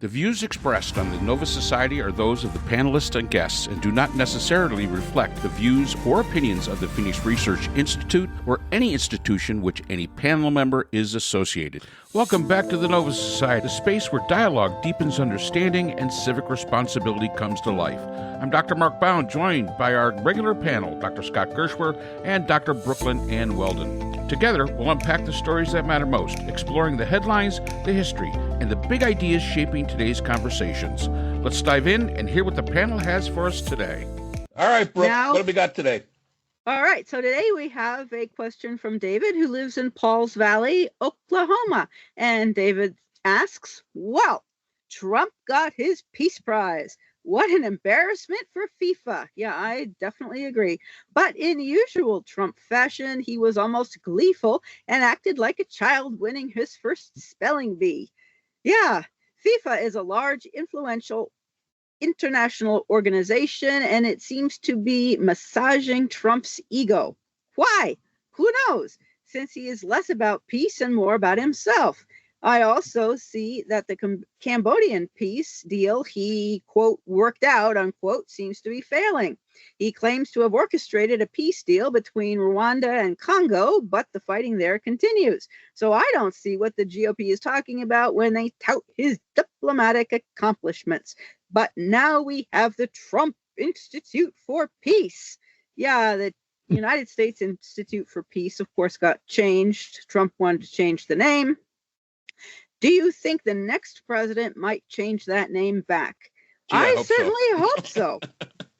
The views expressed on the Nova Society are those of the panelists and guests and do not necessarily reflect the views or opinions of the Phoenix Research Institute or any institution which any panel member is associated. Welcome back to the Nova Society, a space where dialogue deepens understanding and civic responsibility comes to life. I'm Dr. Mark Bound, joined by our regular panel, Dr. Scott Gershwer and Dr. Brooklyn Ann Weldon. Together, we'll unpack the stories that matter most, exploring the headlines, the history, and the big ideas shaping today's conversations. Let's dive in and hear what the panel has for us today. All right, Brooke, what have we got today? All right, so today we have a question from David, who lives in Pauls Valley, Oklahoma. And David asks, well, Trump got his Peace Prize. What an embarrassment for FIFA. Yeah, I definitely agree. But in usual Trump fashion, he was almost gleeful and acted like a child winning his first spelling bee. Yeah, FIFA is a large, influential international organization, and it seems to be massaging Trump's ego. Why? Who knows? Since he is less about peace and more about himself. I also see that the Cambodian peace deal he, quote, worked out, unquote, seems to be failing. He claims to have orchestrated a peace deal between Rwanda and Congo, but the fighting there continues. So I don't see what the GOP is talking about when they tout his diplomatic accomplishments. But now we have the Trump Institute for Peace. Yeah, the United States Institute for Peace, of course, got changed. Trump wanted to change the name. Do you think the next president might change that name back? Gee, I certainly hope so.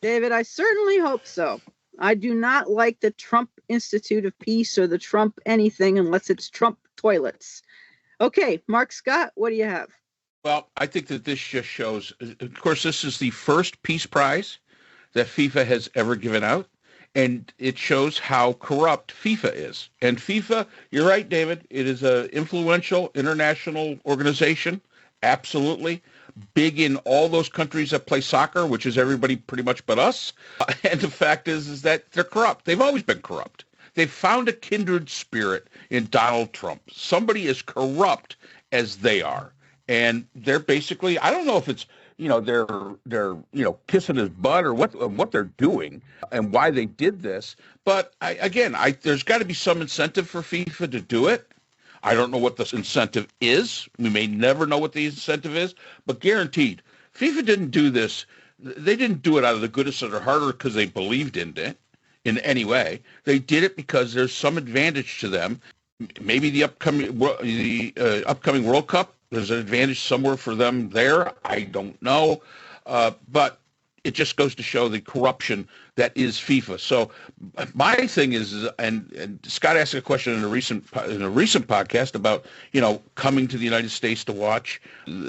David, I certainly hope so. I do not like the Trump Institute of Peace or the Trump anything unless it's Trump toilets. Okay, Mark Scott, what do you have? Well, I think that this just shows, of course, this is the first Peace Prize that FIFA has ever given out. And it shows how corrupt FIFA is. And FIFA, you're right, David, it is an influential international organization, absolutely. Big in all those countries that play soccer, which is everybody pretty much but us. And the fact is that they're corrupt. They've always been corrupt. They've found a kindred spirit in Donald Trump. Somebody as corrupt as they are. And they're basically, I don't know if it's, they're kissing his butt or what they're doing and why they did this. But there's got to be some incentive for FIFA to do it. I don't know what this incentive is. We may never know what the incentive is, but guaranteed, FIFA didn't do this. They didn't do it out of the goodness of their heart or because they believed in it in any way. They did it because there's some advantage to them. Maybe the upcoming World Cup. There's an advantage somewhere for them there. I don't know. But it just goes to show the corruption that is FIFA. So my thing is, and Scott asked a question in a recent podcast about, coming to the United States to watch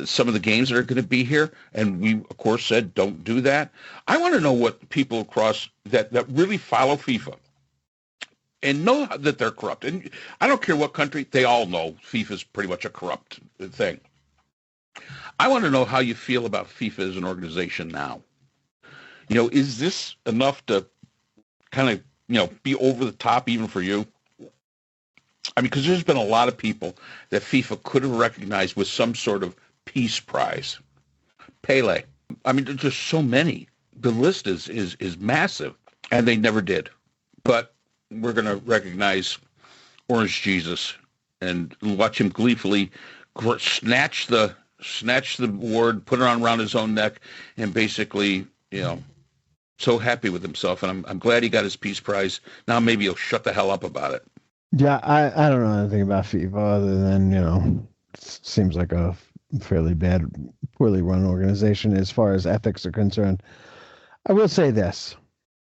some of the games that are going to be here. And we, of course, said, don't do that. I want to know what people across that really follow FIFA and know that they're corrupt. And I don't care what country, they all know FIFA is pretty much a corrupt thing. I want to know how you feel about FIFA as an organization now. Is this enough to kind of, be over the top even for you? I mean, because there's been a lot of people that FIFA could have recognized with some sort of peace prize. Pele. I mean, there's just so many. The list is massive, and they never did. But we're going to recognize Orange Jesus and watch him gleefully snatch the award, put it on around his own neck, and basically, so happy with himself. And I'm glad he got his Peace Prize. Now maybe he'll shut the hell up about it. Yeah, I don't know anything about FIFA other than, it seems like a fairly poorly run organization as far as ethics are concerned. I will say this.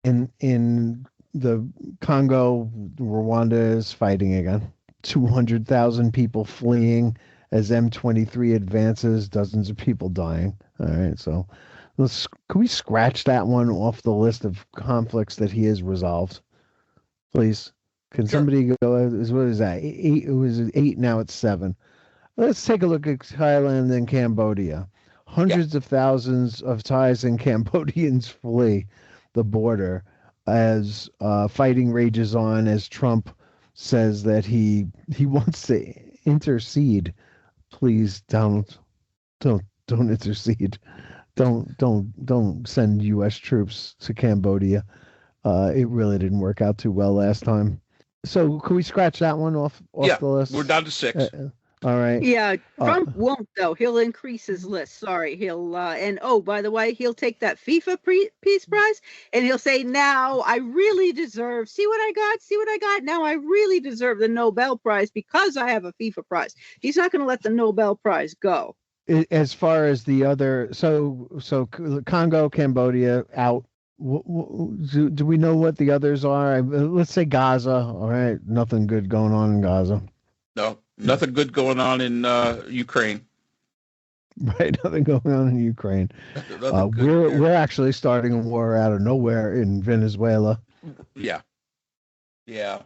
In the Congo, Rwanda is fighting again. 200,000 people fleeing as M23 advances, dozens of people dying. All right, so can we scratch that one off the list of conflicts that he has resolved? Please. Can somebody go, what is that? Eight, it was 8, now it's 7. Let's take a look at Thailand and Cambodia. Hundreds of thousands of Thais and Cambodians flee the border as fighting rages on, as Trump says that he wants to intercede. Please, Donald, don't don't intercede. Don't send U.S. troops to Cambodia. It really didn't work out too well last time. So can we scratch that one off Yeah, the list? we're down to 6. All right. Yeah, Trump won't though. He'll increase his list. Sorry, he'll and oh, by the way, he'll take that FIFA Peace Prize and he'll say, "Now I really deserve. See what I got? See what I got? Now I really deserve the Nobel Prize because I have a FIFA prize." He's not going to let the Nobel Prize go. As far as the other, so Congo, Cambodia out. Do we know what the others are? Let's say Gaza. All right, nothing good going on in Gaza. No, nothing good going on in Ukraine. Right, nothing going on in Ukraine. We're actually starting a war out of nowhere in Venezuela. Yeah.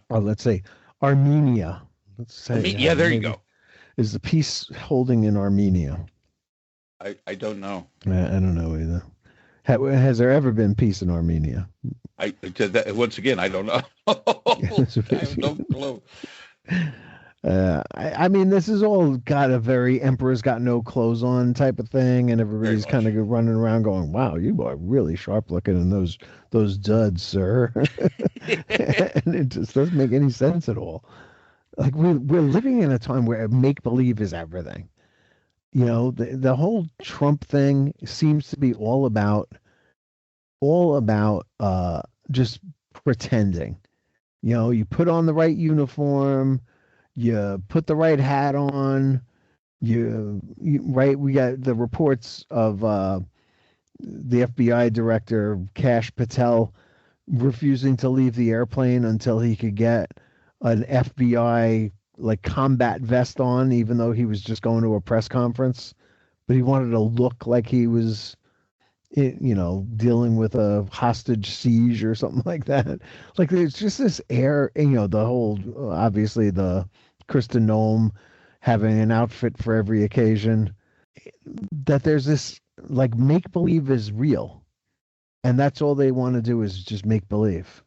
Let's say Armenia. Let's say yeah. There you go. Is the peace holding in Armenia? I don't know. I don't know either. Has there ever been peace in Armenia? Once again, I don't know. I have no clue. I mean, this is all got a very emperor's got no clothes on type of thing, and everybody's kind of running around going, "Wow, you are really sharp looking in those duds, sir." And it just doesn't make any sense at all. Like we're living in a time where make believe is everything. You know, the whole Trump thing seems to be all about just pretending. You know, you put on the right uniform. You put the right hat on. You right. We got the reports of the FBI director Kash Patel refusing to leave the airplane until he could get an FBI like combat vest on, even though he was just going to a press conference. But he wanted to look like he was, dealing with a hostage siege or something like that. Like there's just this air, the whole, obviously the Kristen Noem having an outfit for every occasion, that there's this like make believe is real. And that's all they want to do is just make believe.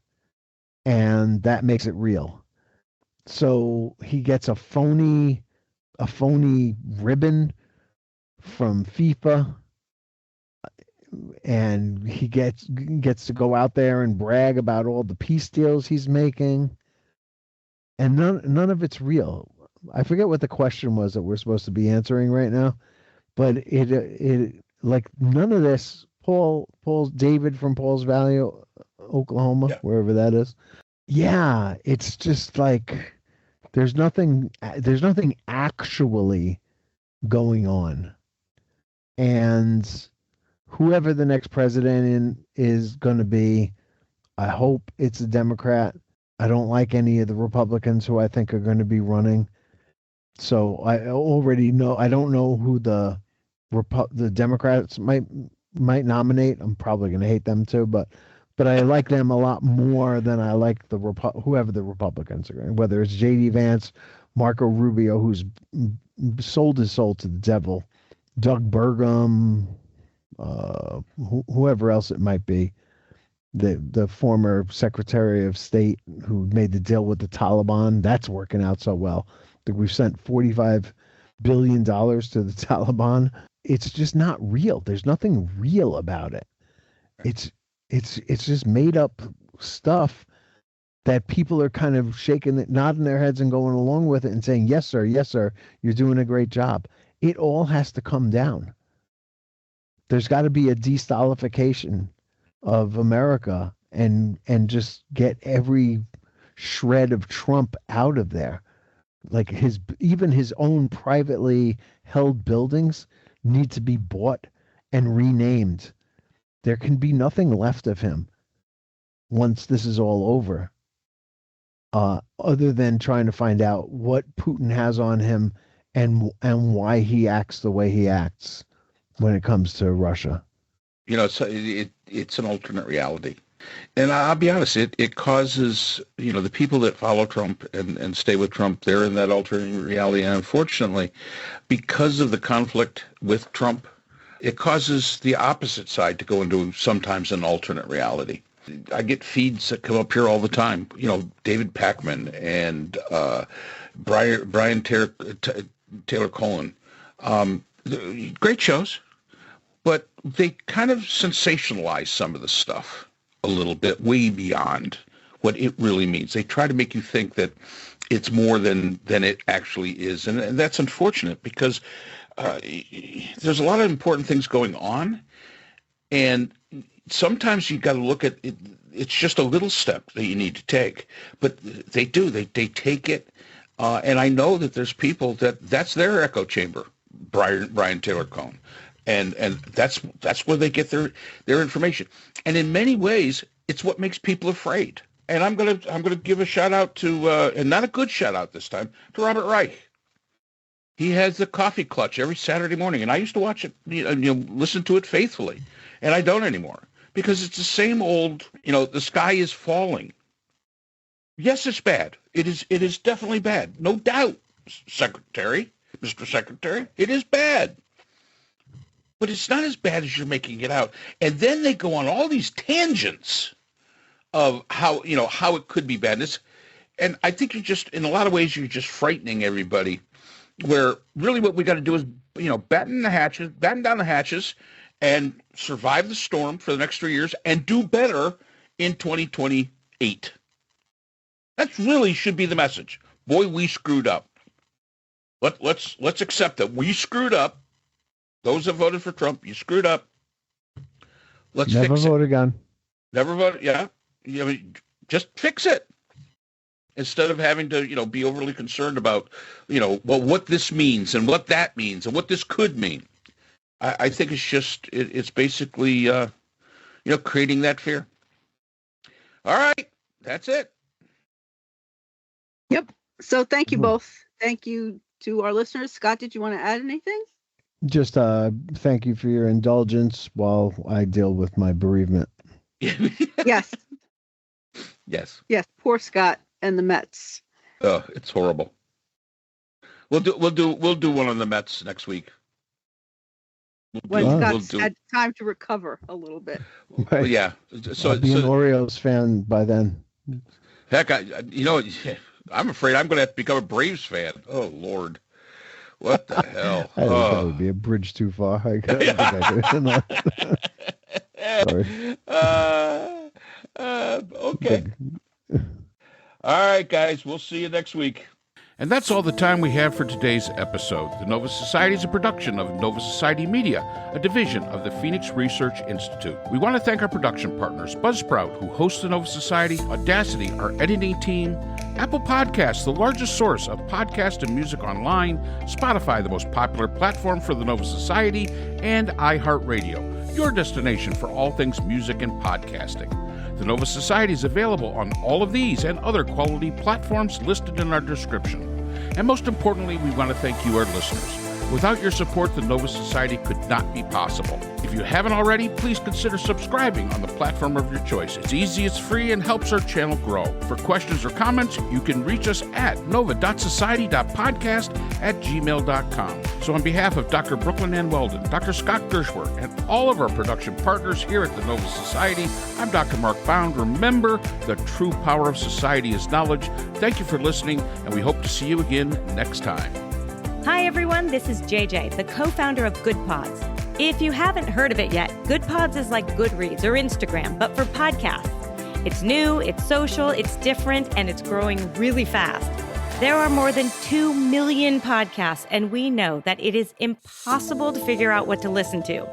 And that makes it real. So he gets a phony ribbon from FIFA, and he gets to go out there and brag about all the peace deals he's making, and none of it's real. I forget what the question was that we're supposed to be answering right now, but it like none of this. Paul's David from Paul's Valley, Oklahoma, wherever that is. Yeah, it's just like there's nothing actually going on. And whoever the next president is going to be, I hope it's a Democrat. I don't like any of the Republicans who I think are going to be running. So I already know. I don't know who the Democrats might nominate. I'm probably going to hate them too, but I like them a lot more than I like whoever the Republicans are going. Whether it's J.D. Vance, Marco Rubio, who's sold his soul to the devil, Doug Burgum, whoever else it might be, the former Secretary of State who made the deal with the Taliban. That's working out so well. I think we've sent $45 billion to the Taliban. It's just not real. There's nothing real about it. It's just made up stuff that people are kind of nodding their heads and going along with it and saying, yes, sir, you're doing a great job. It all has to come down. There's got to be a de-Stalification of America and just get every shred of Trump out of there. Like even his own privately held buildings need to be bought and renamed. There can be nothing left of him once this is all over, other than trying to find out what Putin has on him and why he acts the way he acts when it comes to Russia. It's an alternate reality. And I'll be honest, it causes, the people that follow Trump and stay with Trump, they're in that alternate reality. And unfortunately, because of the conflict with Trump, it causes the opposite side to go into sometimes an alternate reality. I get feeds that come up here all the time. David Pakman and Brian Taylor Cohen. great shows, but they kind of sensationalize some of the stuff a little bit, way beyond what it really means. They try to make you think that it's more than it actually is, and that's unfortunate because there's a lot of important things going on, and sometimes you got to look at it. It's just a little step that you need to take, but they do. They take it, and I know that there's people that's their echo chamber. Brian Taylor Cohn, and that's where they get their information. And in many ways, it's what makes people afraid. And I'm gonna give a shout out to, and not a good shout out this time, to Robert Reich. He has the Coffee Clutch every Saturday morning, and I used to watch it, listen to it faithfully, and I don't anymore because it's the same old, the sky is falling. Yes, it's bad. It is definitely bad, no doubt, Mr. Secretary. It is bad, but it's not as bad as you're making it out. And then they go on all these tangents of how it could be badness. And I think in a lot of ways, you're just frightening everybody, where really what we got to do is, batten down the hatches and survive the storm for the next 3 years and do better in 2028. That really should be the message. Boy, we screwed up. Let's accept that we screwed up. Those that voted for Trump, you screwed up. Let's never fix it. vote again. Never vote. Yeah. Just fix it instead of having to, be overly concerned about, what this means and what that means and what this could mean. I think it's just, it's basically, creating that fear. All right. That's it. Yep. So thank you both. Thank you to our listeners. Scott, did you want to add anything? Just thank you for your indulgence while I deal with my bereavement. Yes. Yes. Yes. Poor Scott and the Mets. Oh, it's horrible. We'll do one on the Mets next week. When Scott's had time to recover a little bit. Right. Well, yeah. So I'll be an Orioles fan by then. Heck, I'm afraid I'm going to have to become a Braves fan. Oh, Lord. What the hell? I think that would be a bridge too far. I don't think I could. Sorry. Okay. All right, guys. We'll see you next week. And that's all the time we have for today's episode. The Nova Society is a production of Nova Society Media, a division of the Phoenix Research Institute. We want to thank our production partners, Buzzsprout, who hosts the Nova Society, Audacity, our editing team, Apple Podcasts, the largest source of podcast and music online, Spotify, the most popular platform for the Nova Society, and iHeartRadio, your destination for all things music and podcasting. The Nova Society is available on all of these and other quality platforms listed in our description. And most importantly, we want to thank you, our listeners. Without your support, the Nova Society could not be possible. If you haven't already, please consider subscribing on the platform of your choice. It's easy, it's free, and helps our channel grow. For questions or comments, you can reach us at nova.society.podcast@gmail.com. So on behalf of Dr. Brooklyn Ann Weldon, Dr. Scott Gershworth, and all of our production partners here at the Nova Society, I'm Dr. Mark Bound. Remember, the true power of society is knowledge. Thank you for listening, and we hope to see you again next time. Hi, everyone. This is JJ, the co-founder of Good Pods. If you haven't heard of it yet, Good Pods is like Goodreads or Instagram, but for podcasts. It's new, it's social, it's different, and it's growing really fast. There are more than 2 million podcasts, and we know that it is impossible to figure out what to listen to.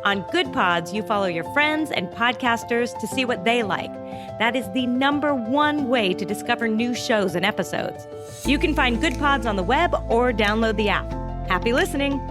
On Good Pods, you follow your friends and podcasters to see what they like. That is the #1 way to discover new shows and episodes. You can find Good Pods on the web or download the app. Happy listening!